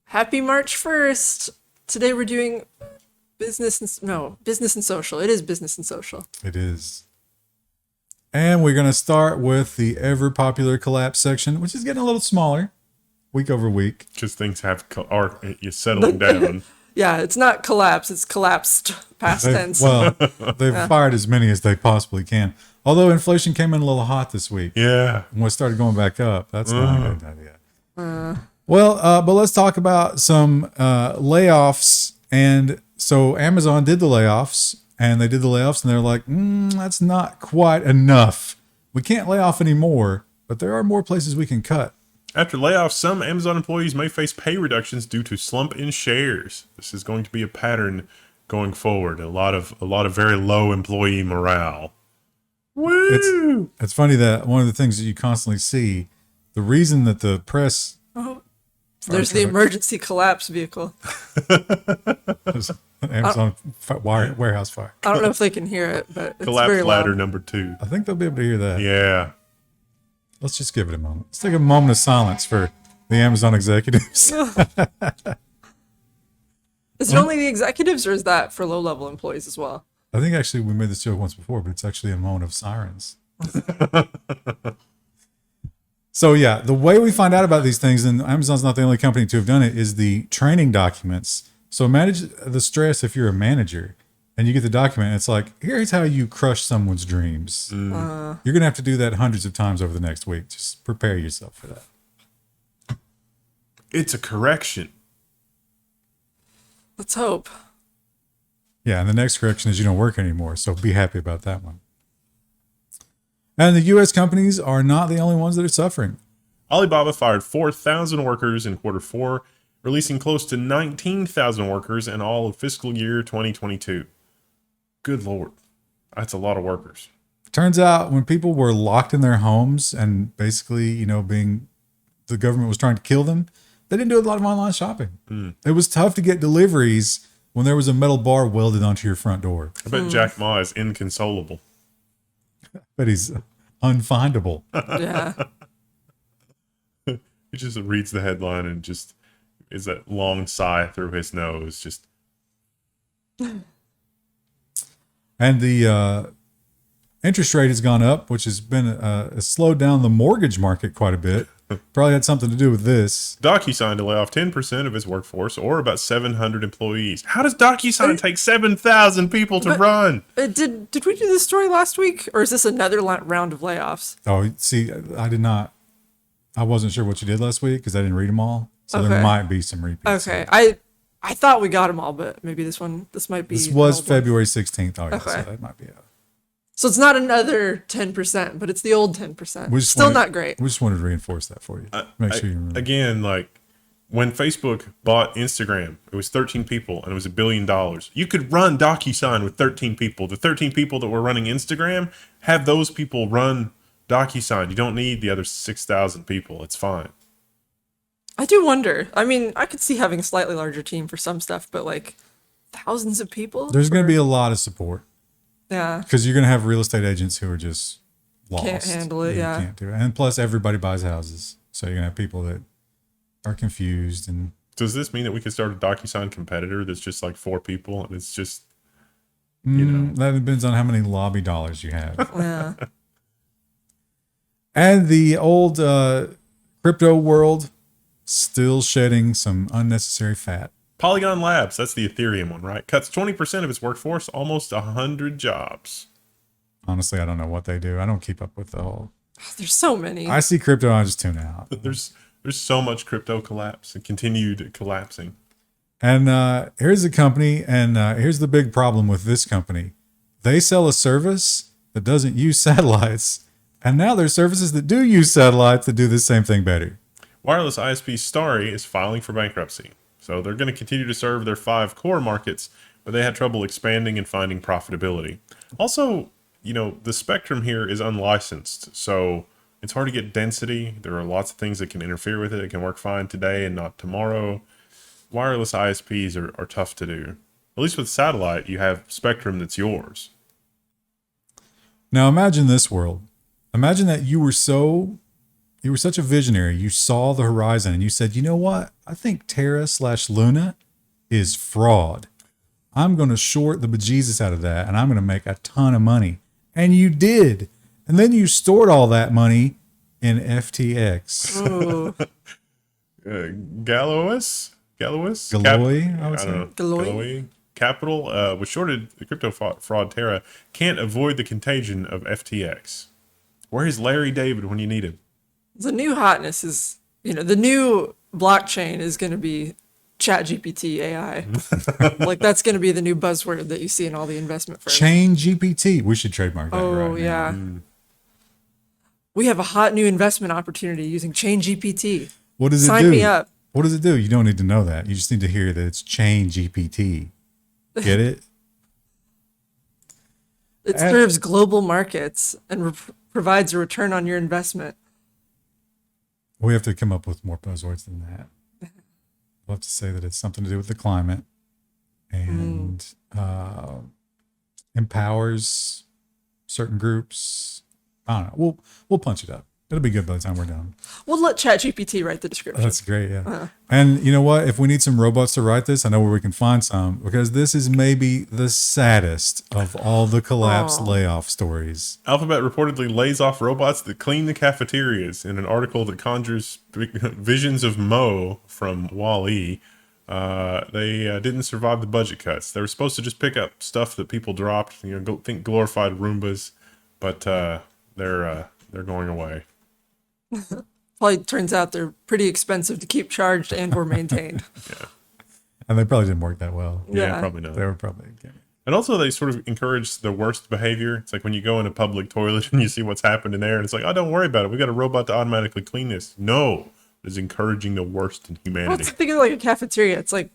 Happy March 1st. Today we're doing business and social. It is business and social. It is. And we're going to start with the ever popular collapse section, which is getting a little smaller week over week. Because things are settling down. Yeah, it's not collapse, it's collapsed past tense. Well, they've fired as many as they possibly can. Although inflation came in a little hot this week. Yeah. And we started going back up. That's not a good idea. But let's talk about some layoffs. And so Amazon did the layoffs, and they're like, that's not quite enough. We can't lay off anymore, but there are more places we can cut. After layoffs, some Amazon employees may face pay reductions due to slump in shares. This is going to be a pattern going forward. A lot of very low employee morale. Woo! It's funny that one of the things that you constantly see, the reason that the press... There's the emergency collapse vehicle. Amazon warehouse fire. I don't know if they can hear it, but it's Collapse very ladder loud. number 2. I think they'll be able to hear that. Yeah. Let's just give it a moment. Let's take a moment of silence for the Amazon executives. Is it only the executives, or is that for low-level employees as well? I think actually we made this joke once before, but it's actually a moment of sirens. So yeah, the way we find out about these things, and Amazon's not the only company to have done it, is the training documents. So manage the stress if you're a manager and you get the document. It's like, here's how you crush someone's dreams. You're going to have to do that hundreds of times over the next week. Just prepare yourself for that. It's a correction. Let's hope. Yeah, and the next correction is you don't work anymore. So be happy about that one. And the U.S. companies are not the only ones that are suffering. Alibaba fired 4,000 workers in Q4, releasing close to 19,000 workers in all of fiscal year 2022. Good Lord. That's a lot of workers. Turns out when people were locked in their homes and basically, the government was trying to kill them, they didn't do a lot of online shopping. It was tough to get deliveries when there was a metal bar welded onto your front door. I bet Jack Ma is inconsolable. But he's unfindable. Yeah. He just reads the headline and just is that long sigh through his nose. Just. And the interest rate has gone up, which has been slowed down the mortgage market quite a bit. Probably had something to do with this. DocuSign to lay off 10% of its workforce, or about 700 employees. How does DocuSign take 7,000 people to run? Did we do this story last week, or is this another round of layoffs? Oh, see, I wasn't sure what you did last week because I didn't read them all. So there might be some repeats. Okay. I thought we got them all, but maybe this might be. This was February 16th. So that might be it. So it's not another 10%, but it's the old 10%. Still not great. We just wanted to reinforce that for you. Make sure you remember. Again, like when Facebook bought Instagram, it was 13 people and it was $1 billion. You could run DocuSign with 13 people. The 13 people that were running Instagram, have those people run DocuSign. You don't need the other 6,000 people. It's fine. I do wonder. I mean, I could see having a slightly larger team for some stuff, but like thousands of people? There's going to be a lot of support. Yeah. Because you're going to have real estate agents who are just lost. Can't handle it, yeah. Can't do it. And plus, everybody buys houses. So you're going to have people that are confused. And does this mean that we could start a DocuSign competitor that's just like 4 people and it's just, that depends on how many lobby dollars you have. Yeah. And the old crypto world still shedding some unnecessary fat. Polygon Labs, that's the Ethereum one, right? Cuts 20% of its workforce, almost 100 jobs. Honestly, I don't know what they do. I don't keep up with the whole. There's so many. I see crypto, I just tune out. There's so much crypto collapse and continued collapsing. And here's a company, and here's the big problem with this company. They sell a service that doesn't use satellites, and now there's services that do use satellites that do the same thing better. Wireless ISP Starry is filing for bankruptcy. So they're going to continue to serve their 5 core markets, but they had trouble expanding and finding profitability. Also, the spectrum here is unlicensed, so it's hard to get density. There are lots of things that can interfere with it. It can work fine today and not tomorrow. Wireless ISPs are tough to do. At least with satellite, you have spectrum that's yours. Now imagine this world. Imagine that you were so You were such a visionary. You saw the horizon and you said, you know what? I think Terra/Luna is fraud. I'm going to short the bejesus out of that and I'm going to make a ton of money. And you did. And then you stored all that money in FTX. Oh, Galois, Galois, I would I say. don't know. Galois? Galois Capital, which shorted the crypto fraud Terra, can't avoid the contagion of FTX. Where's Larry David when you need him? the new hotness is, the new blockchain is going to be ChatGPT AI. Like that's going to be the new buzzword that you see in all the investment firms. Chain GPT. We should trademark that Oh, right yeah. now. We have a hot new investment opportunity using Chain GPT. What does it Sign do? me up. What does it do? You don't need to know that. You just need to hear that it's Chain GPT. Get it? It serves global markets and provides a return on your investment. We have to come up with more buzzwords than that. We'll have to say that it's something to do with the climate and empowers certain groups. I don't know. We'll punch it up. It'll be good by the time we're done. We'll let ChatGPT write the description. That's great, yeah. And you know what? If we need some robots to write this, I know where we can find some because this is maybe the saddest of all the collapse layoff stories. Alphabet reportedly lays off robots that clean the cafeterias in an article that conjures visions of Mo from Wall-E. They didn't survive the budget cuts. They were supposed to just pick up stuff that people dropped, think glorified Roombas, but they're going away. Probably turns out they're pretty expensive to keep charged and or maintained. Yeah. And they probably didn't work that well. Yeah, probably not. They were probably... And also they sort of encourage the worst behavior. It's like when you go in a public toilet and you see what's happened in there and it's like, oh, don't worry about it. We got a robot to automatically clean this. No, it is encouraging the worst in Well, humanity. it's thinking like a cafeteria. It's like,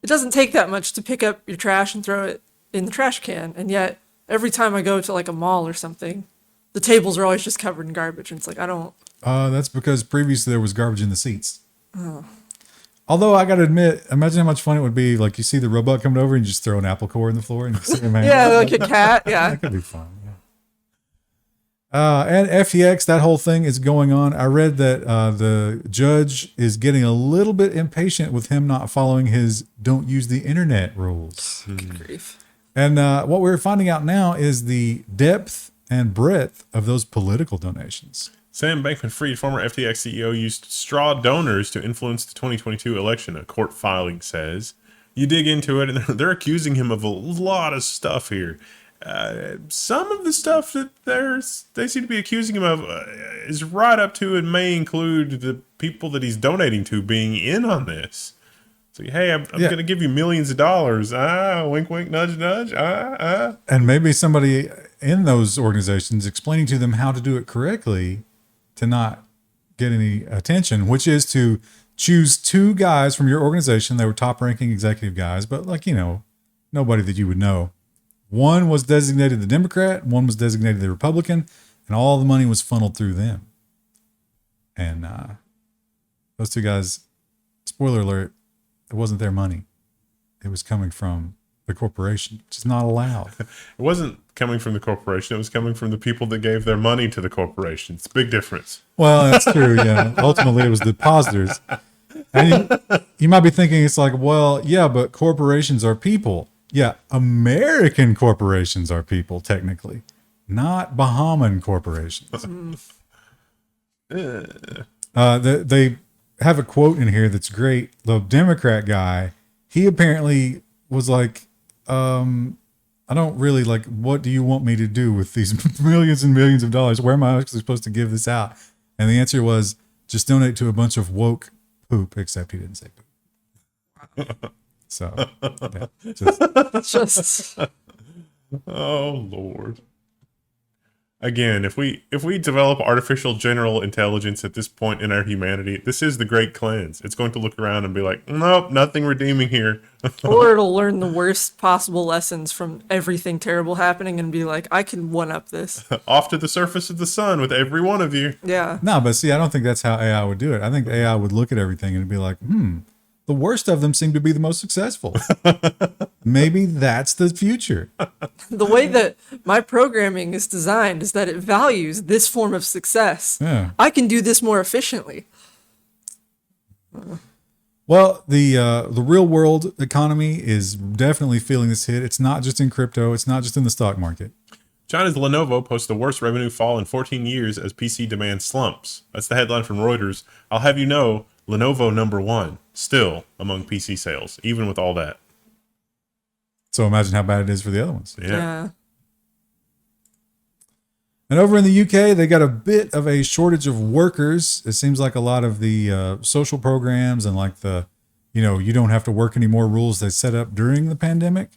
it doesn't take that much to pick up your trash and throw it in the trash can. And yet every time I go to like a mall or something, the tables are always just covered in garbage. And it's like, I don't... That's because previously there was garbage in the seats. Oh. Although I got to admit, imagine how much fun it would be. Like you see the robot coming over and you just throw an apple core in the floor and you see him hanging. Yeah, like a cat. Yeah. That could be fun. Yeah. And FTX, that whole thing is going on. I read that the judge is getting a little bit impatient with him not following his don't use the internet rules. Good grief. And what we're finding out now is the depth and breadth of those political donations. Sam Bankman-Fried, former FTX CEO, used straw donors to influence the 2022 election, a court filing says. You dig into it, and they're accusing him of a lot of stuff here. Some of the stuff that they seem to be accusing him of is right up to and may include the people that he's donating to being in on this. So, hey, I'm going to give you millions of dollars. Wink, wink, nudge, nudge. And maybe somebody in those organizations explaining to them how to do it correctly to not get any attention, which is to choose two guys from your organization. They were top ranking executive guys, but nobody that you would know. One was designated the Democrat, one was designated the Republican, and all the money was funneled through them. And those two guys, spoiler alert, it wasn't their money. It was coming from the corporation, which is not allowed. It wasn't coming from the corporation. It was coming from the people that gave their money to the corporation. It's a big difference. Well, that's true. Yeah. Ultimately, it was the depositors. And you might be thinking it's like, well, yeah, but corporations are people. Yeah. American corporations are people, technically, not Bahamian corporations. They have a quote in here that's great. The Democrat guy, he apparently was like, I don't really what do you want me to do with these millions and millions of dollars? Where am I actually supposed to give this out? And the answer was just donate to a bunch of woke poop, except he didn't say poop. So, yeah, Just Oh, Lord. Again, if we develop artificial general intelligence at this point in our humanity, this is the great cleanse. It's going to look around and be like, nope, nothing redeeming here. or it'll learn the worst possible lessons from everything terrible happening and be like, I can one up this. Off to the surface of the sun with every one of you. Yeah. no, but see, I don't think that's how AI would do it. I think AI would look at everything and be like, the worst of them seem to be the most successful. Maybe that's the future. The way that my programming is designed is that it values this form of success. Yeah. I can do this more efficiently. Well, the real world economy is definitely feeling this hit. It's not just in crypto. It's not just in the stock market. China's Lenovo posts the worst revenue fall in 14 years as PC demand slumps. That's the headline from Reuters. I'll have you know, Lenovo #1 still among PC sales, even with all that. So imagine how bad it is for the other ones. Yeah. And over in the UK, they got a bit of a shortage of workers. It seems like a lot of the social programs and like the, you don't have to work anymore rules they set up during the pandemic.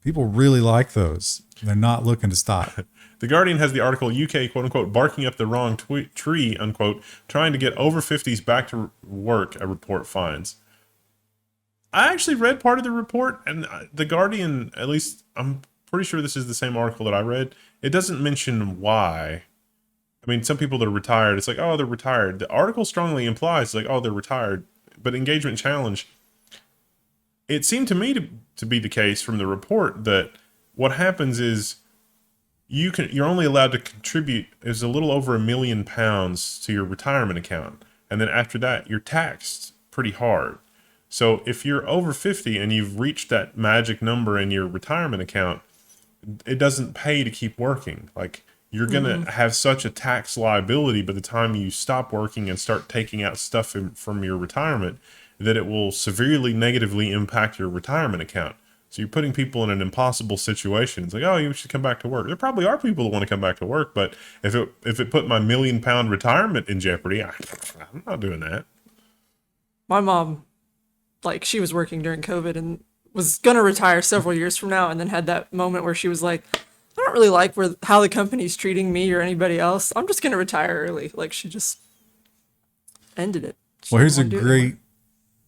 People really like those. They're not looking to stop. The Guardian has the article UK, quote unquote, barking up the wrong tree, unquote, trying to get over 50s back to work, a report finds. I actually read part of the report, and the Guardian, at least I'm pretty sure this is the same article that I read. It doesn't mention why. I mean, some people that are retired, it's like, oh, they're retired. The article strongly implies, like, oh, they're retired. But engagement challenge, it seemed to me to be the case from the report that what happens is you're only allowed to contribute is a little over £1 million to your retirement account. And then after that, you're taxed pretty hard. So if you're over 50 and you've reached that magic number in your retirement account, it doesn't pay to keep working. Like, you're going to have such a tax liability by the time you stop working and start taking out stuff from your retirement that it will severely negatively impact your retirement account. So you're putting people in an impossible situation. It's like, oh, you should come back to work. There probably are people that want to come back to work, but if it put my £1 million retirement in jeopardy, I'm not doing that. My mom, like, she was working during COVID and was going to retire several years from now, and then had that moment where she was like, I don't really like how the company's treating me or anybody else. I'm just going to retire early. Like, she just ended it. Well, here's a great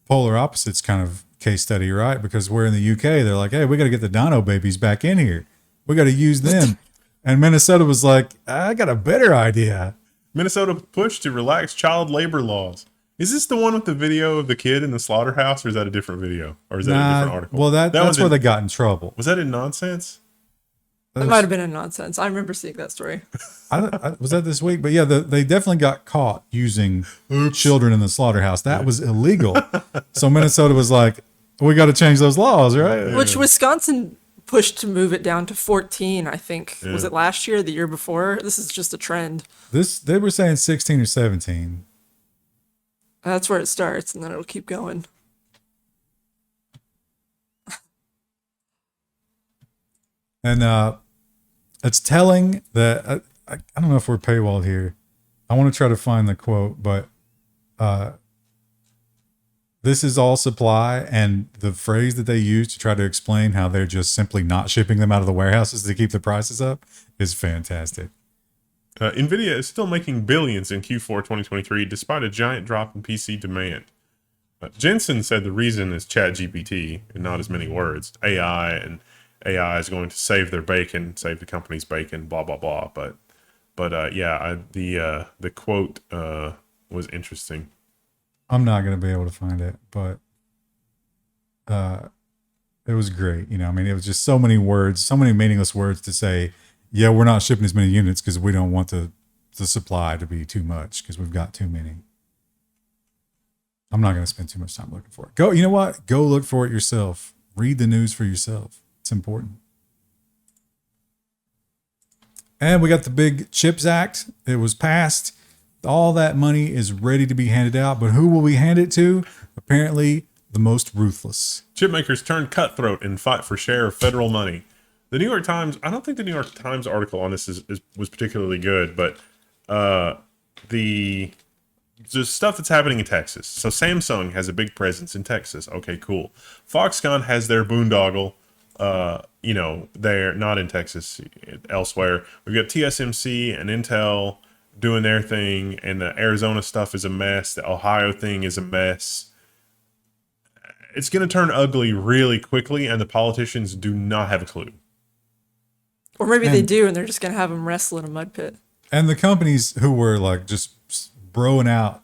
polar opposites kind of case study, right? Because we're in the UK, they're like, hey, we got to get the Dino babies back in here. We got to use them. And Minnesota was like, I got a better idea. Minnesota pushed to relax child labor laws. Is this the one with the video of the kid in the slaughterhouse, or is that a different video? Or is that a different article? Well, that's where they got in trouble. Was that in Nonsense? It might have been in Nonsense. I remember seeing that story. Was that this week? But yeah, they definitely got caught using children in the slaughterhouse. That was illegal. So Minnesota was like, we got to change those laws, right? Which Wisconsin pushed to move it down to 14, I think. Yeah. Was it last year or the year before? This is just a trend. They were saying 16 or 17. That's where it starts, and then it'll keep going. And it's telling that I don't know if we're paywalled here. I want to try to find the quote, but this is all supply, and the phrase that they use to try to explain how they're just simply not shipping them out of the warehouses to keep the prices up is fantastic. Nvidia is still making billions in Q4 2023 despite a giant drop in PC demand. Jensen said the reason is ChatGPT and not as many words. AI is going to save their bacon, save the company's bacon, blah blah blah. But the quote was interesting. I'm not going to be able to find it, but it was great. You know, I mean, it was just so many words, so many meaningless words to say. Yeah, we're not shipping as many units because we don't want the supply to be too much because we've got too many. I'm not going to spend too much time looking for it. Go, you know what? Go look for it yourself. Read the news for yourself. It's important. And we got the big CHIPS Act. It was passed. All that money is ready to be handed out, but who will we hand it to? Apparently, the most ruthless. Chipmakers turn cutthroat and fight for share of federal money. The New York Times, I don't think the New York Times article on this was particularly good, but the stuff that's happening in Texas. So Samsung has a big presence in Texas. Okay, cool. Foxconn has their boondoggle, they're not in Texas, elsewhere. We've got TSMC and Intel doing their thing, and the Arizona stuff is a mess. The Ohio thing is a mess. It's going to turn ugly really quickly, and the politicians do not have a clue. Or maybe they do, and they're just going to have them wrestle in a mud pit. And the companies who were like just broing out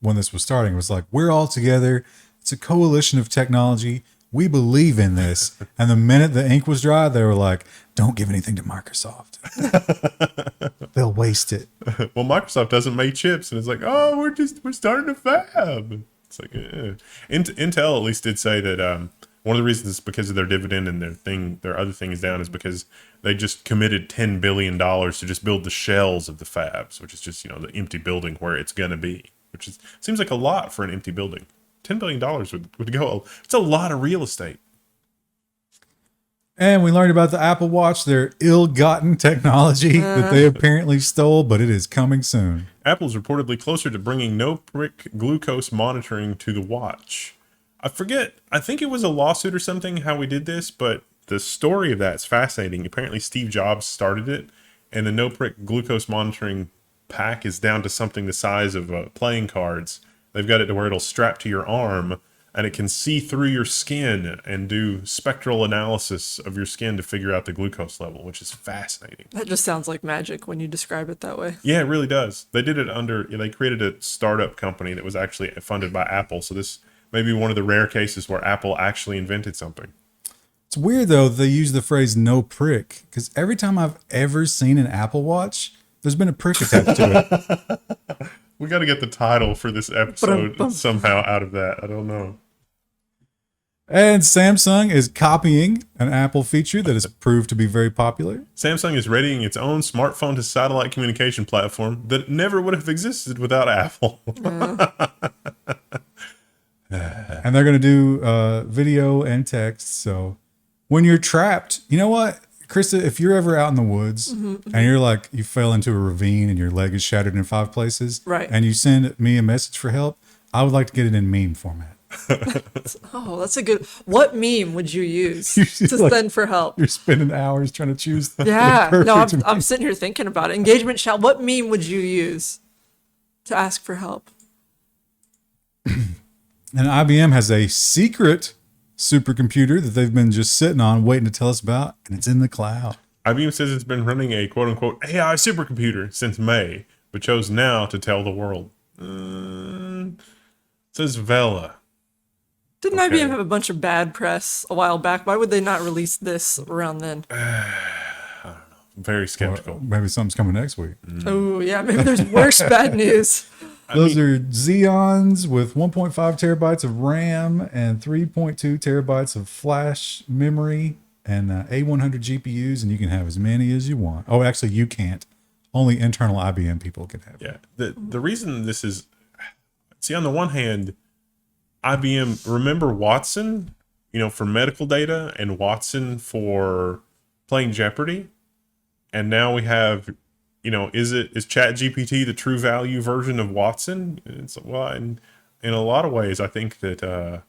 when this was starting was like, we're all together. It's a coalition of technology. We believe in this. And the minute the ink was dry, they were like, don't give anything to Microsoft. They'll waste it. Well, Microsoft doesn't make chips, and it's like, oh, we're starting a fab. It's like, Intel at least did say that one of the reasons is because of their dividend, and their other thing is down is because they just committed $10 billion to just build the shells of the fabs, which is just, the empty building where it's going to be, which seems like a lot for an empty building. $10 billion would go, it's a lot of real estate. And we learned about the Apple Watch, their ill-gotten technology that they apparently stole, but it is coming soon. Apple's reportedly closer to bringing no-prick glucose monitoring to the watch. I think it was a lawsuit or something how we did this, but the story of that is fascinating. Apparently Steve Jobs started it, and the no-prick glucose monitoring pack is down to something the size of playing cards. They've got it to where it'll strap to your arm, and it can see through your skin and do spectral analysis of your skin to figure out the glucose level, which is fascinating. That just sounds like magic when you describe it that way. Yeah, it really does. They did it they created a startup company that was actually funded by Apple. So this may be one of the rare cases where Apple actually invented something. It's weird, though, they use the phrase no prick, because every time I've ever seen an Apple Watch, there's been a prick attached to it. We got to get the title for this episode somehow out of that. I don't know. And Samsung is copying an Apple feature that has proved to be very popular. Samsung is readying its own smartphone to satellite communication platform that never would have existed without Apple. And they're going to do video and text. So when you're trapped, you know what, Krista, if you're ever out in the woods and you're like, you fell into a ravine and your leg is shattered in 5 places, right, and you send me a message for help, I would like to get it in meme format. Oh, that's a good. What meme would you use to send for help? You're spending hours trying to choose. Yeah, no, I'm sitting here thinking about it. Engagement shout. What meme would you use to ask for help? And IBM has a secret supercomputer that they've been just sitting on, waiting to tell us about, and it's in the cloud. IBM says it's been running a quote-unquote AI supercomputer since May, but chose now to tell the world. Says Vela. Didn't IBM have a bunch of bad press a while back? Why would they not release this around then? I don't know. I'm very skeptical. Or maybe something's coming next week. Oh, yeah, maybe there's worse bad news. Those are Xeons with 1.5 terabytes of RAM and 3.2 terabytes of flash memory and A100 GPUs, and you can have as many as you want. Oh, actually, you can't. Only internal IBM people can have. Yeah. The reason this is, see, on the one hand, IBM, remember Watson, for medical data, and Watson for playing Jeopardy? And now we have, is ChatGPT the true value version of Watson? In a lot of ways, I think that the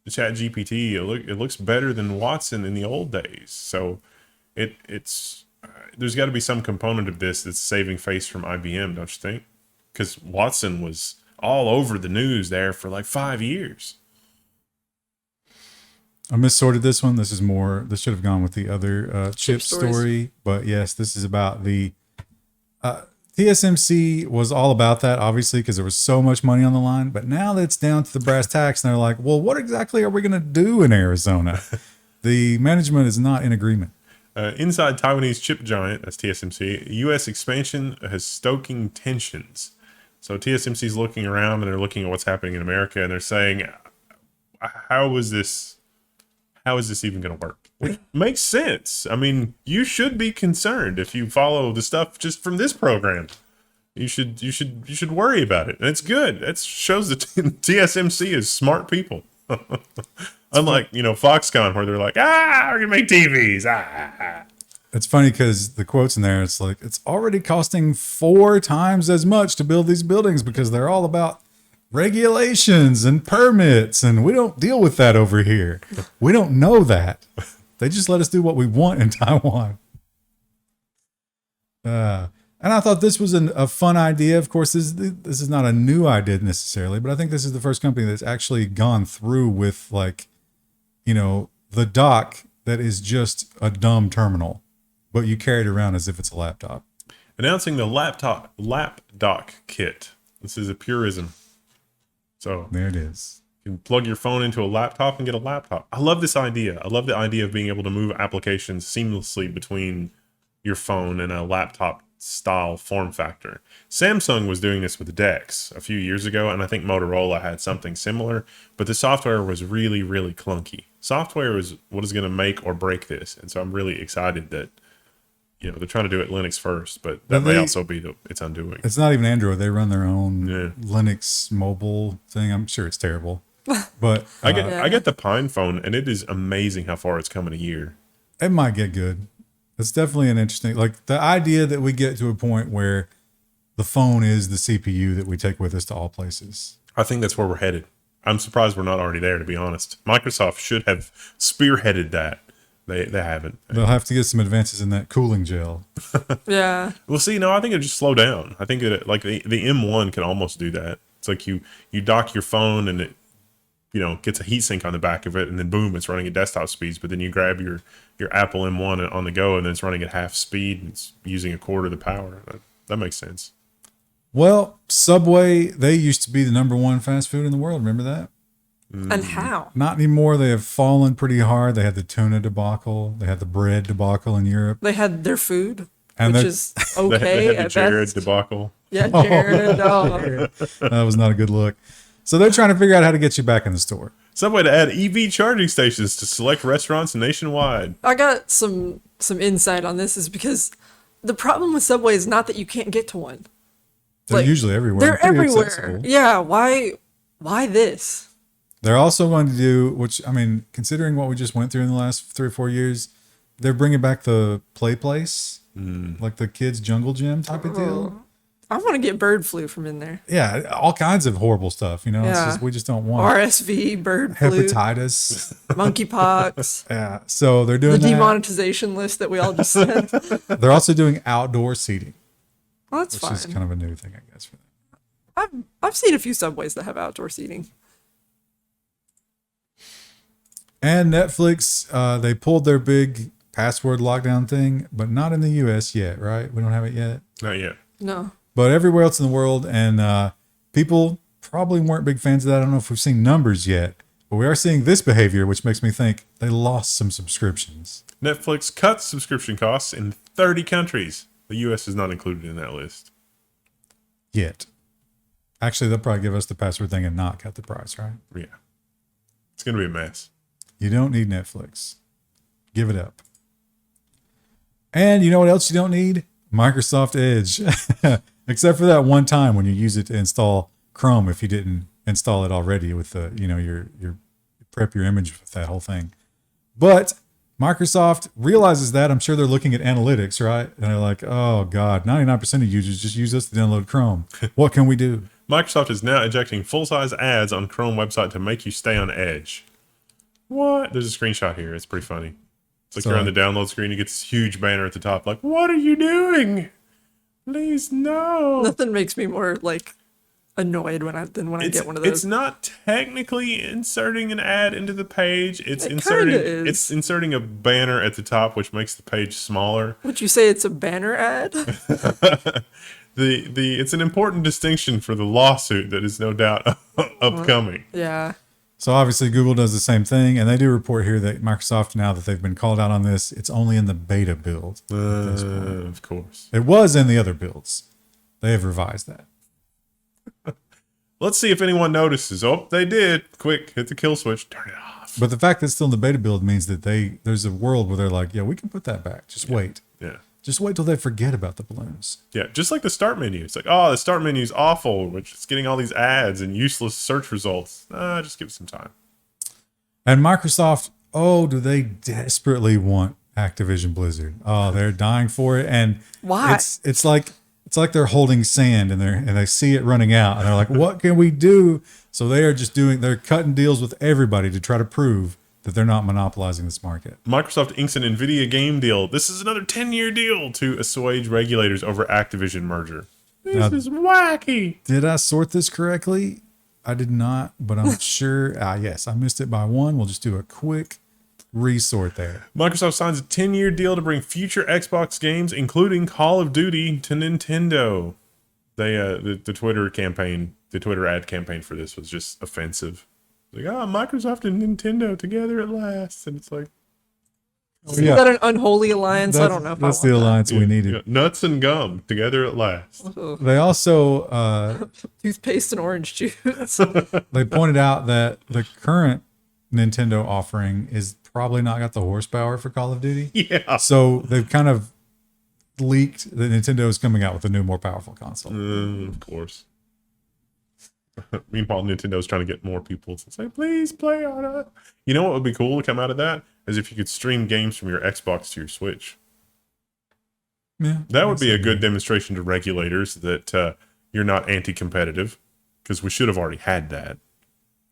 ChatGPT, it looks better than Watson in the old days. So it's there's got to be some component of this that's saving face from IBM, don't you think? Because Watson was all over the news there for like 5 years. I missorted this one. This should have gone with the other chip story. But yes, this is about the TSMC was all about that, obviously, because there was so much money on the line. But now that it's down to the brass tacks, and they're like, well, what exactly are we going to do in Arizona? The management is not in agreement. Inside Taiwanese chip giant, that's TSMC, U.S. expansion has stoking tensions. So TSMC is looking around and they're looking at what's happening in America, and they're saying, how is this even going to work? Which makes sense. I mean, you should be concerned if you follow the stuff just from this program. You should worry about it, and it's good. It shows that TSMC is smart people. Unlike Foxconn, where they're like, we're gonna make TVs. It's funny because the quotes in there, it's like, it's already costing 4 times as much to build these buildings because they're all about regulations and permits, and we don't deal with that over here. We don't know that. They just let us do what we want in Taiwan. And I thought this was a fun idea. Of course, this is not a new idea necessarily, but I think this is the first company that's actually gone through with the dock that is just a dumb terminal, but you carry it around as if it's a laptop. Announcing the Lapdock Kit. This is a purism. So there it is. You can plug your phone into a laptop and get a laptop. I love this idea. I love the idea of being able to move applications seamlessly between your phone and a laptop style form factor. Samsung was doing this with DeX a few years ago, and I think Motorola had something similar, but the software was really, really clunky. Software is what is going to make or break this, and so I'm really excited that they're trying to do it Linux first, but that may also be its undoing. It's not even Android. They run their own Yeah. Linux mobile thing. I'm sure it's terrible. But I get the Pine phone, and it is amazing how far it's come in a year. it might get good. It's definitely an interesting, like the idea that we get to a point where the phone is the CPU that we take with us to all places. I think that's where we're headed. I'm surprised we're not already there, to be honest. Microsoft should have spearheaded that. They haven't. They'll have to get some advances in that cooling gel. Yeah. Well, see, no, I think it'll just slow down. I think that like the M1 can almost do that. It's like you dock your phone and it gets a heatsink on the back of it, and then boom, it's running at desktop speeds. But then you grab your Apple M1 on the go, and then it's running at half speed, and it's using a quarter of the power. That makes sense. Well, Subway, they used to be the #1 fast food in the world. Remember that? And how? Not anymore. They have fallen pretty hard. They had the tuna debacle. They had the bread debacle in Europe. They had their food, And which they're- is They okay had the at Jared best. debacle. Yeah, Jared. Oh. That was not a good look. So they're trying to figure out how to get you back in the store. Subway to add EV charging stations to select restaurants nationwide. I got some insight on this is because the problem with Subway is not that you can't get to one. They're Like, usually everywhere. They're Pretty everywhere. accessible. Yeah, why this? They're also going to do, which, I mean, considering what we just went through in the last 3 or 4 years, they're bringing back the play place, like the kids' jungle gym type of deal. I want to get bird flu from in there. Yeah, all kinds of horrible stuff. It's Yeah. just, we just don't want RSV, bird flu, hepatitis. monkeypox, Yeah, so they're the doing that. demonetization list that we all just said. They're also doing outdoor seating, Well, that's which fine. is kind of a new thing, I guess, for them. I've seen a few Subways that have outdoor seating. And Netflix, they pulled their big password lockdown thing, but not in the US yet, right? We don't have it yet. Not yet. No. But everywhere else in the world, and people probably weren't big fans of that. I don't know if we've seen numbers yet, but we are seeing this behavior, which makes me think they lost some subscriptions. Netflix cuts subscription costs in 30 countries. The U.S. is not included in that list. Yet. Actually, they'll probably give us the password thing and not cut the price, right? Yeah. It's going to be a mess. You don't need Netflix. Give it up. And you know what else you don't need? Microsoft Edge. Except for that one time when you use it to install Chrome if you didn't install it already with the, your prep your image with that whole thing. But Microsoft realizes that. I'm sure they're looking at analytics, right? And they're like, oh God, 99% of users just use us to download Chrome. What can we do? Microsoft is now injecting full-size ads on Chrome website to make you stay on Edge. What? There's a screenshot here. It's pretty funny. It's like So- you're on the download screen. You get this huge banner at the top. Like, what are you doing? Please, no. Nothing makes me more like annoyed when I get one of those. It's not technically inserting an ad into the page. It's It inserting kinda is. it's inserting a banner at the top, which makes the page smaller. Would you say it's a banner ad? It's an important distinction for the lawsuit that is no doubt upcoming. Yeah. So obviously Google does the same thing, and they do report here that Microsoft, now that they've been called out on this, it's only in the beta build. Of course. It was in the other builds. They have revised that. Let's see if anyone notices. Oh, they did. Quick, hit the kill switch. Turn it off. But the fact that it's still in the beta build means that there's a world where they're like, yeah, we can put that back. Just wait. Yeah. Just wait till they forget about the balloons. Yeah, just like the start menu. It's like, oh, the start menu is awful, which is getting all these ads and useless search results. Just give it some time. And Microsoft, oh, do they desperately want Activision Blizzard? Oh, they're dying for it. And Why? It's like they're holding sand and they see it running out and they're like, what can we do? So they're cutting deals with everybody to try to prove that they're not monopolizing this market. Microsoft inks an Nvidia game deal. This is another 10-year deal to assuage regulators over Activision merger. This is wacky. Did I sort this correctly? I did not, but I'm sure. Yes, I missed it by one. We'll just do a quick resort there. Microsoft signs a 10-year deal to bring future Xbox games, including Call of Duty, to Nintendo. The Twitter campaign, the Twitter ad campaign for this was just offensive. Like, Microsoft and Nintendo together at last. And it's like, Is that an unholy alliance? I don't know if that's I the want alliance we needed. yeah, nuts and gum together at last. that. Ugh. They also Toothpaste and orange juice. they pointed out that the current Nintendo offering is probably not got the horsepower for Call of Duty. Yeah. So they've kind of leaked that Nintendo is coming out with a new, more powerful console. Of course. Meanwhile, Nintendo's trying to get more people to say, please play on it. You know what would be cool to come out of that? Is if you could stream games from your Xbox to your Switch. Yeah, That would be a good demonstration to regulators that you're not anti-competitive, because we should have already had that.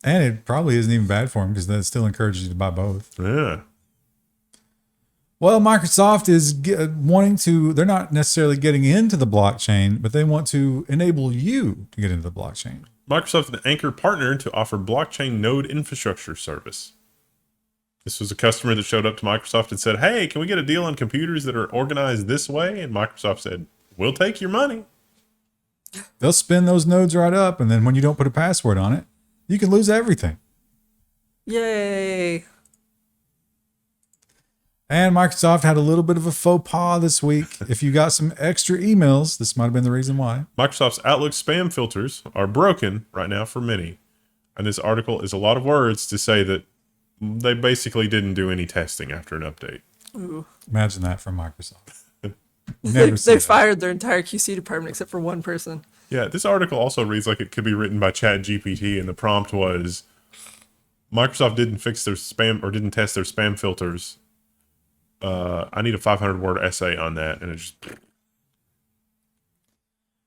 And it probably isn't even bad for them because that still encourages you to buy both. Yeah. Well, Microsoft is wanting to, they're not necessarily getting into the blockchain, but they want to enable you to get into the blockchain. Microsoft and Ankr partnered to offer blockchain node infrastructure service. This was a customer that showed up to Microsoft and said, hey, can we get a deal on computers that are organized this way? And Microsoft said, we'll take your money. They'll spin those nodes right up, and then when you don't put a password on it, you can lose everything. Yay. And Microsoft had a little bit of a faux pas this week. If you got some extra emails, this might have been the reason why. Microsoft's Outlook spam filters are broken right now for many. And this article is a lot of words to say that they basically didn't do any testing after an update. Ooh. Imagine that from Microsoft. They fired their entire QC department except for one person. Yeah, this article also reads like it could be written by ChatGPT, and the prompt was Microsoft didn't fix their spam or didn't test their spam filters. I need a 500-word essay on that, and it just.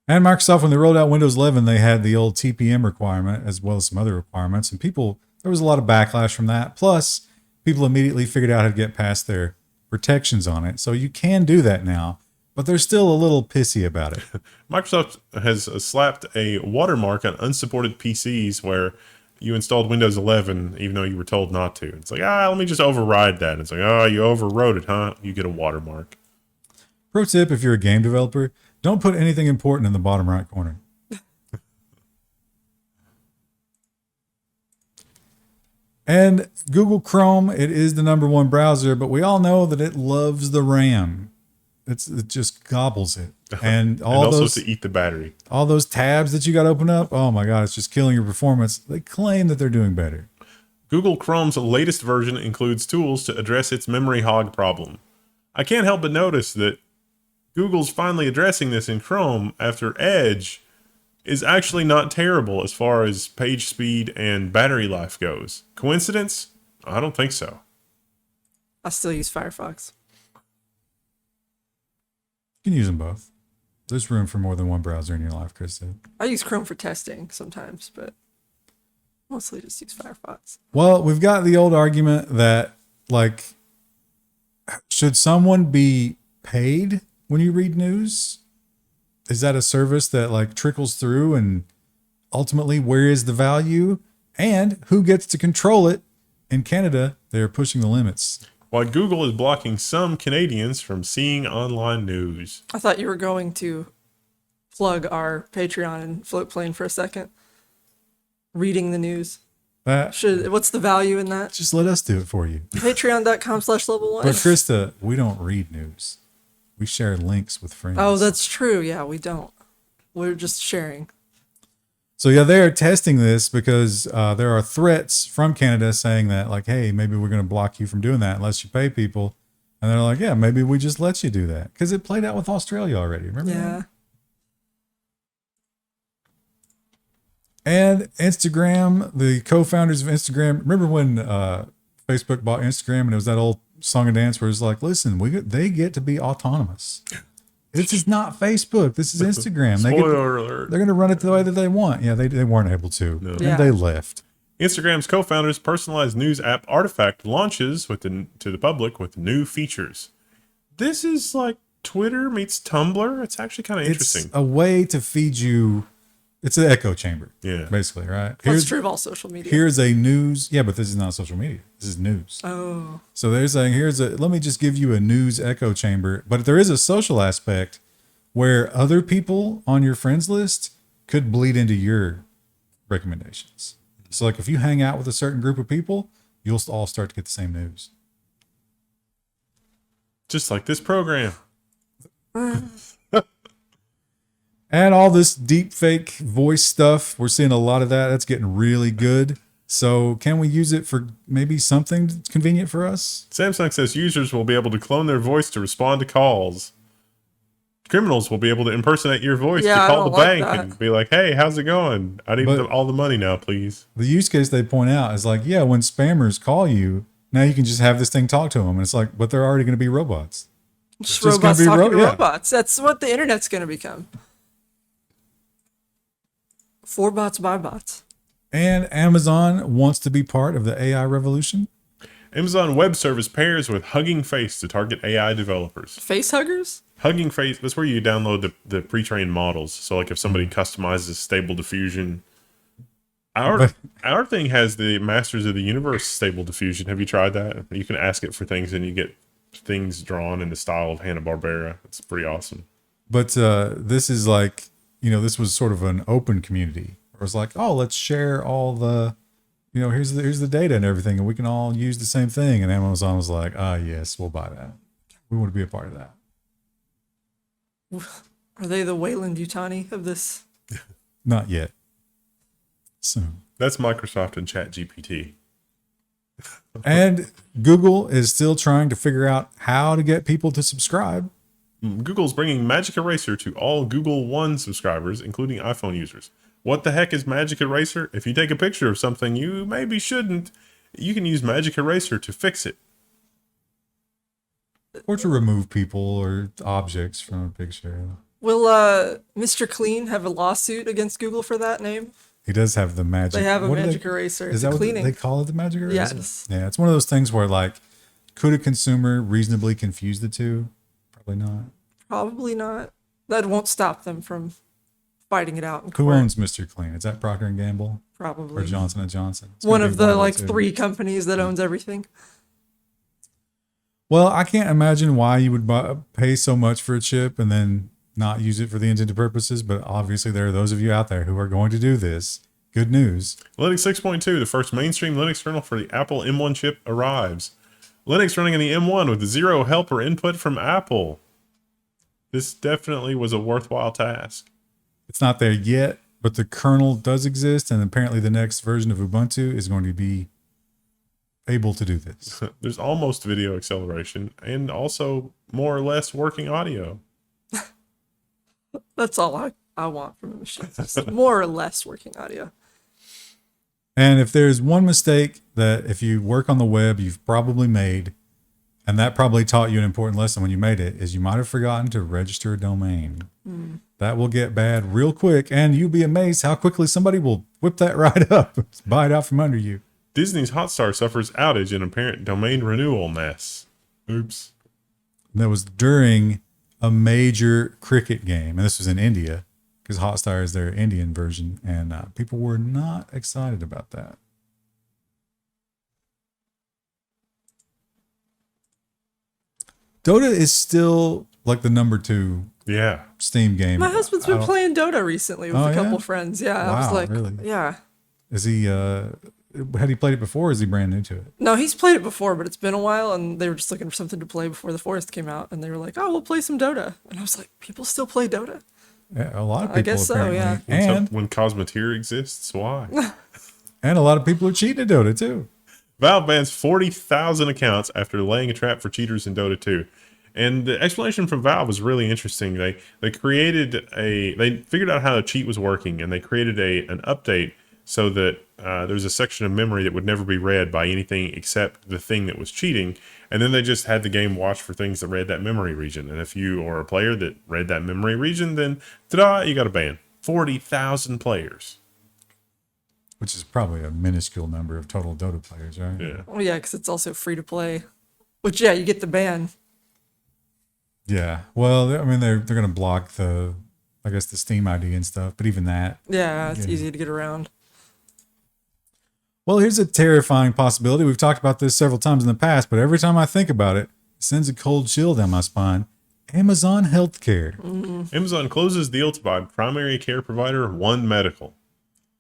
And Microsoft, when they rolled out Windows 11, they had the old TPM requirement as well as some other requirements, and there was a lot of backlash from that. Plus, people immediately figured out how to get past their protections on it. So you can do that now, but they're still a little pissy about it. Microsoft has slapped a watermark on unsupported PCs where you installed Windows 11 even though you were told not to. It's like, let me just override that. It's like, you overrode it, huh? You get a watermark. Pro tip, if you're a game developer, don't put anything important in the bottom right corner. And Google Chrome, it is the #1 browser, but we all know that it loves the RAM. It just gobbles it. And also to eat the battery. All those tabs that you got to open up, oh my God, it's just killing your performance. They claim that they're doing better. Google Chrome's latest version includes tools to address its memory hog problem. I can't help but notice that Google's finally addressing this in Chrome after Edge is actually not terrible as far as page speed and battery life goes. Coincidence? I don't think so. I still use Firefox. You can use them both. There's room for more than one browser in your life, Chris said. I use Chrome for testing sometimes, but mostly just use Firefox. Well, we've got the old argument that, like, should someone be paid when you read news? Is that a service that, like, trickles through, and ultimately where is the value and who gets to control it? In Canada, they're pushing the limits. While Google is blocking some Canadians from seeing online news. I thought you were going to plug our Patreon and float plane for a second. Reading the news. What's the value in that? Just let us do it for you. Patreon.com/Level1. But Krista, we don't read news. We share links with friends. Oh, that's true. Yeah, we don't. We're just sharing. So yeah, they're testing this because there are threats from Canada saying that, like, hey, maybe we're going to block you from doing that unless you pay people. And they're like, yeah, maybe we just let you do that. Because it played out with Australia already. Remember Yeah. that? And Instagram, the co-founders of Instagram. Remember when Facebook bought Instagram and it was that old song and dance where it's like, listen, they get to be autonomous. This is not Facebook. This is Instagram. Spoiler alert. They're going to run it the way that they want. Yeah, they weren't able to. No. And Yeah. they left. Instagram's co-founders' personalized news app Artifact launches to the public with new features. This is like Twitter meets Tumblr. It's actually kind of interesting. It's a way to feed you. It's an echo chamber. Yeah. Basically, right? That's true of all social media. Here's a news. Yeah, but this is not social media. This is news. Oh. So they're saying, let me just give you a news echo chamber. But there is a social aspect where other people on your friends list could bleed into your recommendations. So like if you hang out with a certain group of people, you'll all start to get the same news. Just like this program. And all this deep fake voice stuff, we're seeing a lot of that. That's getting really good. So can we use it for maybe something convenient for us? Samsung says users will be able to clone their voice to respond to calls. Criminals will be able to impersonate your voice to I call the don't like bank that. and be like, hey, how's it going? I need But- all the money now, please. The use case they point out is like, yeah, when spammers call you, now you can just have this thing talk to them. And it's like, but they're already going to be robots. Just just gonna robots be talking to yeah. robots. That's what the internet's going to become. For bots by bots. And Amazon wants to be part of the AI revolution. Amazon Web Service pairs with Hugging Face to target AI developers. Face huggers? Hugging Face, that's where you download the pre-trained models. So like if somebody customizes Stable Diffusion, our thing has the Masters of the Universe Stable Diffusion. Have you tried that? You can ask it for things and you get things drawn in the style of Hanna-Barbera. It's pretty awesome. But this is like, this was sort of an open community. It was like, oh, let's share all the, here's the data and everything, and we can all use the same thing. And Amazon was like, yes, we'll buy that. We want to be a part of that. Are they the Wayland Yutani of this? Not yet. Soon. That's Microsoft and ChatGPT. And Google is still trying to figure out how to get people to subscribe. Google's bringing Magic Eraser to all Google One subscribers, including iPhone users. What the heck is Magic Eraser? If you take a picture of something you maybe shouldn't, you can use Magic Eraser to fix it. Or to remove people or objects from a picture. Will Mr. Clean have a lawsuit against Google for that name? He does have the magic. They have a what do magic eraser. Is It's that a what cleaning. they call it, the magic eraser? Yes. Yeah, it's one of those things where, like, could a consumer reasonably confuse the two? Probably not. Probably not. That won't stop them from fighting it out in Who court. owns Mr. Clean? Is that Procter and Gamble Probably or Johnson and Johnson? It's one gonna of be the two. 3 companies that owns everything. Well, I can't imagine why you would pay so much for a chip and then not use it for the intended purposes. But obviously, there are those of you out there who are going to do this. Good news. Linux 6.2, the first mainstream Linux kernel for the Apple M1 chip, arrives. Linux running in the M1 with zero help or input from Apple. This definitely was a worthwhile task. It's not there yet, but the kernel does exist, and apparently the next version of Ubuntu is going to be able to do this. There's almost video acceleration and also more or less working audio. That's all I want from a machine. Just more or less working audio. And if there's one mistake that if you work on the web, you've probably made, and that probably taught you an important lesson when you made it, is you might have forgotten to register a domain. That will get bad real quick, and you'll be amazed how quickly somebody will whip that right up, buy it out from under you. Disney's Hotstar suffers outage in apparent domain renewal mess. Oops. And that was during a major cricket game, and this was in India, because Hotstar is their Indian version, and people were not excited about that. Dota is still like the number 2 Yeah. Steam game. My husband's I been don't- playing Dota recently with Oh, a couple yeah? friends. Yeah, I was Wow, like, really? yeah. Is he? Had he played it before? Or is he brand new to it? No, he's played it before, but it's been a while, and they were just looking for something to play before the Forest came out, and they were like, "Oh, we'll play some Dota," and I was like, "People still play Dota?" Yeah, a lot of people I guess so, apparently, yeah. and When Cosmeteer exists, why? and a lot of people are cheating at Dota too. Valve bans 40,000 accounts after laying a trap for cheaters in Dota 2. And the explanation from Valve was really interesting. They figured out how the cheat was working, and they created an update so that there's a section of memory that would never be read by anything except the thing that was cheating. And then they just had the game watch for things that read that memory region. And if you are a player that read that memory region, then ta-da, you got a ban. 40,000 players. Which is probably a minuscule number of total Dota players, right? Yeah. Oh yeah, because it's also free to play. Which yeah, you get the ban. Yeah. Well, I mean, they're going to block the Steam ID and stuff, but even that. Yeah, it's Yeah. easy to get around. Well, here's a terrifying possibility. We've talked about this several times in the past, but every time I think about it, it sends a cold chill down my spine. Amazon Healthcare. Amazon closes deal to buy primary care provider One Medical.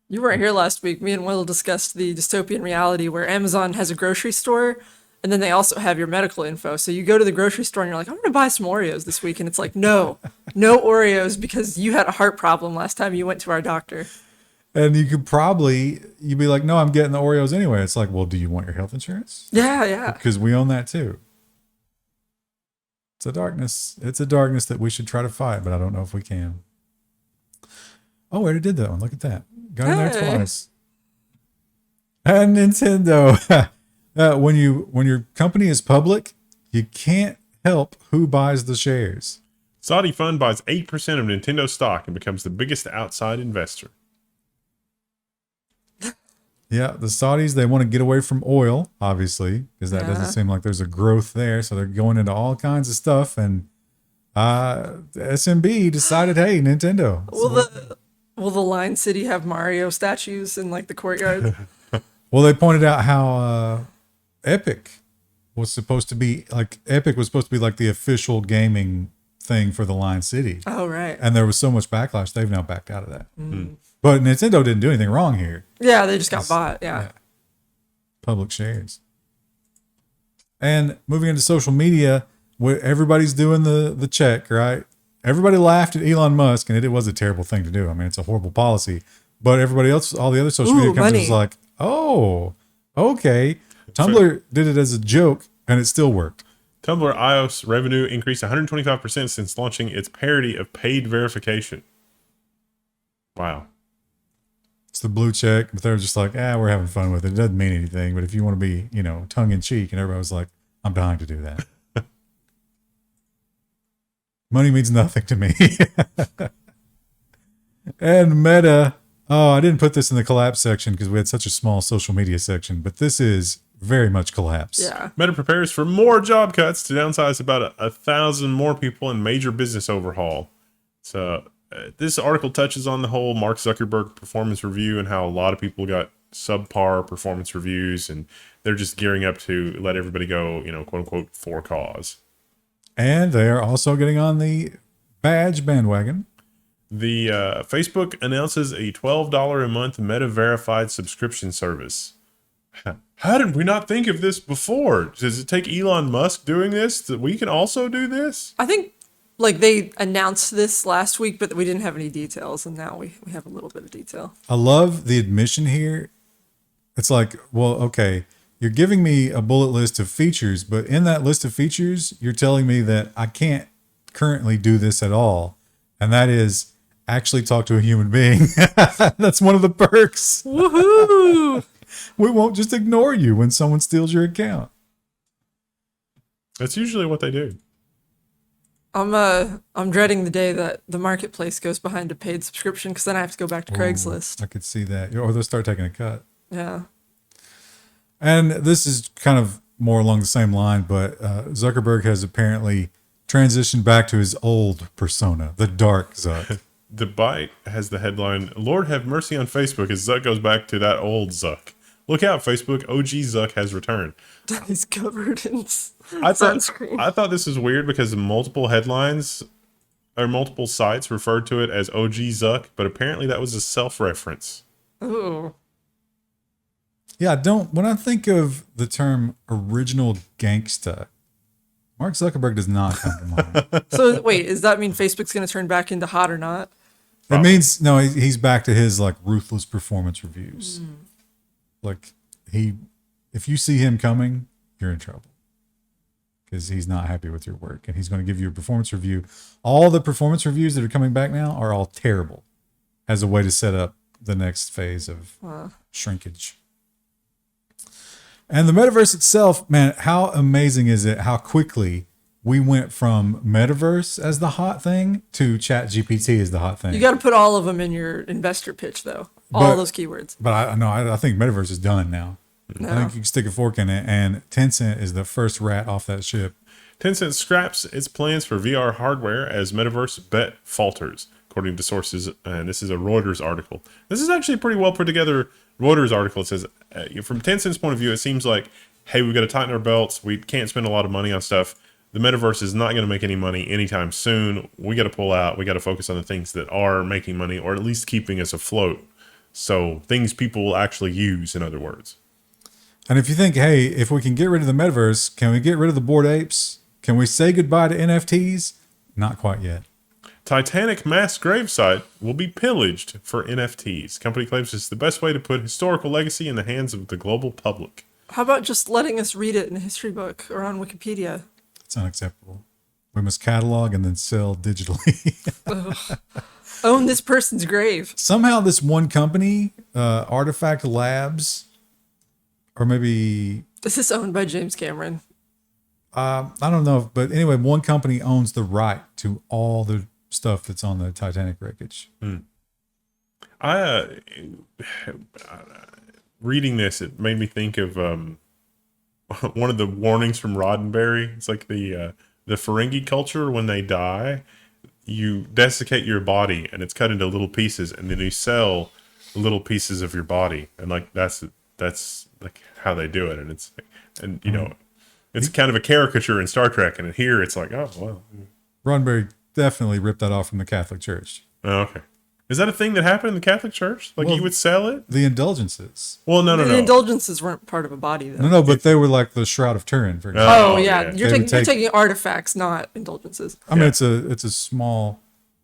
You weren't here last week. Me and Will discussed the dystopian reality where Amazon has a grocery store and then they also have your medical info. So you go to the grocery store and you're like, I'm going to buy some Oreos this week. And it's like, no, no Oreos because you had a heart problem last time you went to our doctor. And you'd be like, no, I'm getting the Oreos anyway. It's like, well, do you want your health insurance? Yeah, yeah. Because we own that too. It's a darkness. It's a darkness that we should try to fight, but I don't know if we can. Oh, we already did that one. Look at that. Got in there twice. And Nintendo. When your company is public, you can't help who buys the shares. Saudi fund buys 8% of Nintendo stock and becomes the biggest outside investor. Yeah, the Saudis, they want to get away from oil, obviously, because that doesn't seem like there's a growth there. So they're going into all kinds of stuff. And SMB decided, hey, Nintendo. Will the Line City have Mario statues in like the courtyard? Well, they pointed out how Epic was supposed to be like the official gaming thing for the Line City. Oh, right. And there was so much backlash, they've now backed out of that. But Nintendo didn't do anything wrong here. Yeah, they just got bought. Yeah. Public shares. And moving into social media, where everybody's doing the check, right? Everybody laughed at Elon Musk, and it was a terrible thing to do. I mean, it's a horrible policy. But everybody else, all the other social media companies was like, oh, okay. Tumblr did it as a joke, and it still worked. Tumblr iOS revenue increased 125% since launching its parody of paid verification. Wow. It's the blue check, but they're just like, we're having fun with it. It doesn't mean anything. But if you want to be, tongue in cheek, and everybody was like, I'm dying to do that. Money means nothing to me. And Meta, I didn't put this in the collapse section because we had such a small social media section, but this is very much collapse. Yeah. Meta prepares for more job cuts to downsize about 1,000 more people in major business overhaul. So this article touches on the whole Mark Zuckerberg performance review and how a lot of people got subpar performance reviews, and they're just gearing up to let everybody go, quote unquote, for cause. And they are also getting on the badge bandwagon. The Facebook announces a $12 a month Meta verified subscription service. How did we not think of this before? Does it take Elon Musk doing this that we can also do this? I think they announced this last week, but we didn't have any details, and now we have a little bit of detail. I love the admission here. It's like, well, okay, you're giving me a bullet list of features, but in that list of features, you're telling me that I can't currently do this at all. And that is actually talk to a human being. That's one of the perks. Woohoo! We won't just ignore you when someone steals your account. That's usually what they do. I'm dreading the day that the marketplace goes behind a paid subscription, because then I have to go back to Craigslist. I could see that. Or they'll start taking a cut. Yeah. And this is kind of more along the same line, but Zuckerberg has apparently transitioned back to his old persona, the dark Zuck. The Byte has the headline, Lord have mercy on Facebook as Zuck goes back to that old Zuck. Look out, Facebook, OG Zuck has returned. He's covered in I sunscreen. thought this was weird because multiple headlines or multiple sites referred to it as OG Zuck, but apparently that was a self-reference. Ooh. Yeah, when I think of the term original gangsta, Mark Zuckerberg does not come to mind. So wait, does that mean Facebook's going to turn back into hot or not? It means, no, he's back to his like ruthless performance reviews. Like if you see him coming, you're in trouble because he's not happy with your work and he's going to give you a performance review. All the performance reviews that are coming back now are all terrible as a way to set up the next phase of shrinkage. And the metaverse itself, man, how amazing is it how quickly we went from metaverse as the hot thing to chat GPT as the hot thing. You got to put all of them in your investor pitch, though. All those keywords. But I think metaverse is done now. No. I think you can stick a fork in it, and Tencent is the first rat off that ship. Tencent scraps its plans for VR hardware as metaverse bet falters, according to sources. And this is a Reuters article. This is actually a pretty well put together Reuters article. It says, from Tencent's point of view, it seems like, hey, we've got to tighten our belts. We can't spend a lot of money on stuff. The metaverse is not going to make any money anytime soon. We got to pull out. We got to focus on the things that are making money or at least keeping us afloat. So things people will actually use, in other words. And if you think, hey, if we can get rid of the metaverse, can we get rid of the Bored Apes? Can we say goodbye to NFTs? Not quite yet. Titanic mass gravesite will be pillaged for NFTs. Company claims it's the best way to put historical legacy in the hands of the global public. How about just letting us read it in a history book or on Wikipedia? It's unacceptable. We must catalog and then sell digitally. Own this person's grave. Somehow this one company, Artifact Labs, or maybe, This is owned by James Cameron. I don't know, but anyway, one company owns the to all the stuff that's on the Titanic wreckage. Reading this, it made me think of one of the warnings from Roddenberry. It's like the Ferengi culture. When they die, you desiccate your body and it's cut into little pieces, and then you sell little pieces of your body, and like that's like how they do it. And it's it's kind of a caricature in Star Trek, and here it's like, oh well. Roddenberry definitely ripped that off from the Catholic Church. Oh, okay. Is that a thing that happened in the Catholic Church? Like, you would sell it? The indulgences. Well, no. The indulgences weren't part of a body, though. No, but they were like the Shroud of Turin, for example. Oh, yeah. yeah. You're taking artifacts, not indulgences. I mean, it's a small.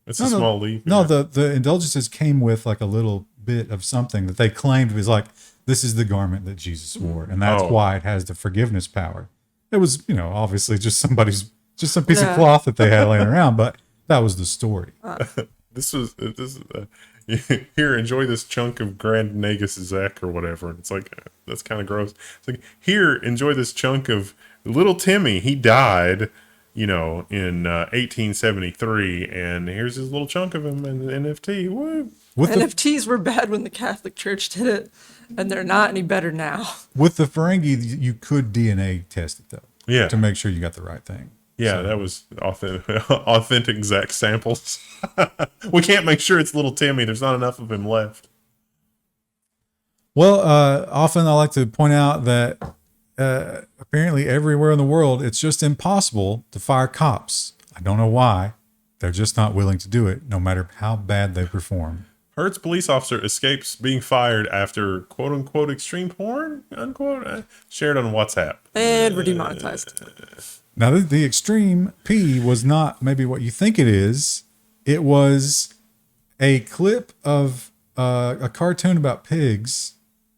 It's a small leaf. No, the indulgences came with like a little bit of something that they claimed was like, this is the garment that Jesus wore, and that's why it has the forgiveness power. It was, obviously just some piece of cloth that they had laying around, but that was the story. This is here, enjoy this chunk of Grand Nagus Zek or whatever. And it's like, that's kind of gross. It's like, here, enjoy this chunk of little Timmy. He died, in 1873, and here's his little chunk of him in the NFT. Woo. NFTs were bad when the Catholic Church did it, and they're not any better now. With the Ferengi, you could DNA test it, though. Yeah. To make sure you got the right thing. Yeah, that was authentic Zach samples. We can't make sure it's little Timmy. There's not enough of him left. Well, often I like to point out that apparently everywhere in the world, it's just impossible to fire cops. I don't know why. They're just not willing to do it, no matter how bad they perform. Hertz police officer escapes being fired after quote-unquote extreme porn, unquote, shared on WhatsApp. And we're demonetized. Now, the extreme P was not maybe what you think it is. It was a clip of a cartoon about pigs.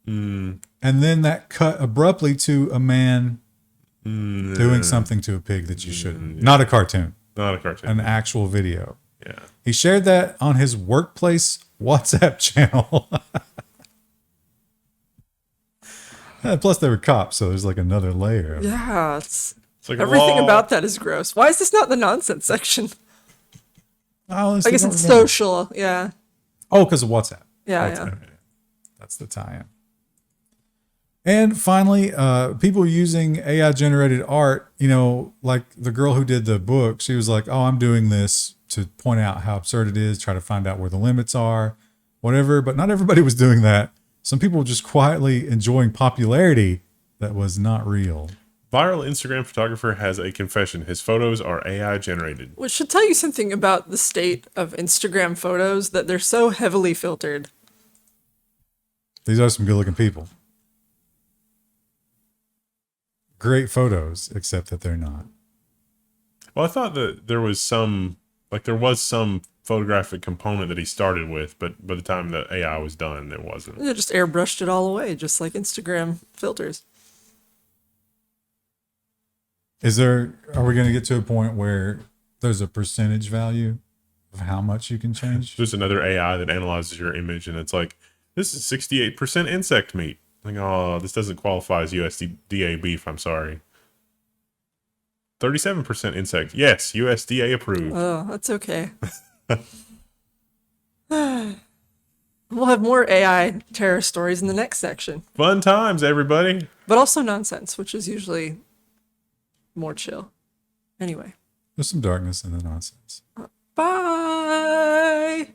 And then that cut abruptly to a man doing something to a pig that you shouldn't. Not a cartoon. Not a cartoon. An actual video. Yeah. He shared that on his workplace WhatsApp channel. Plus, they were cops, so there's like another layer. Yeah, it's like everything about that is gross. Why is this not the nonsense section? I guess it's social. Yeah. Oh, because of WhatsApp. Yeah. That's the tie-in. And finally, people using AI-generated art, like the girl who did the book, she was like, oh, I'm doing this to point out how absurd it is, try to find out where the limits are, whatever. But not everybody was doing that. Some people were just quietly enjoying popularity that was not real. Viral Instagram photographer has a confession. His photos are AI generated. Which should tell you something about the state of Instagram photos, that they're so heavily filtered. These are some good-looking people. Great photos, except that they're not. Well, I thought that there was some photographic component that he started with, but by the time the AI was done, there wasn't. They just airbrushed it all away, just like Instagram filters. Are we going to get to a point where there's a percentage value of how much you can change? There's another AI that analyzes your image, and it's like, this is 68% insect meat. Like, oh, this doesn't qualify as USDA beef. I'm sorry. 37% insect. Yes, USDA approved. Oh, that's okay. We'll have more AI terror stories in the next section. Fun times, everybody. But also nonsense, which is usually more chill. Anyway. There's some darkness in the nonsense. Bye.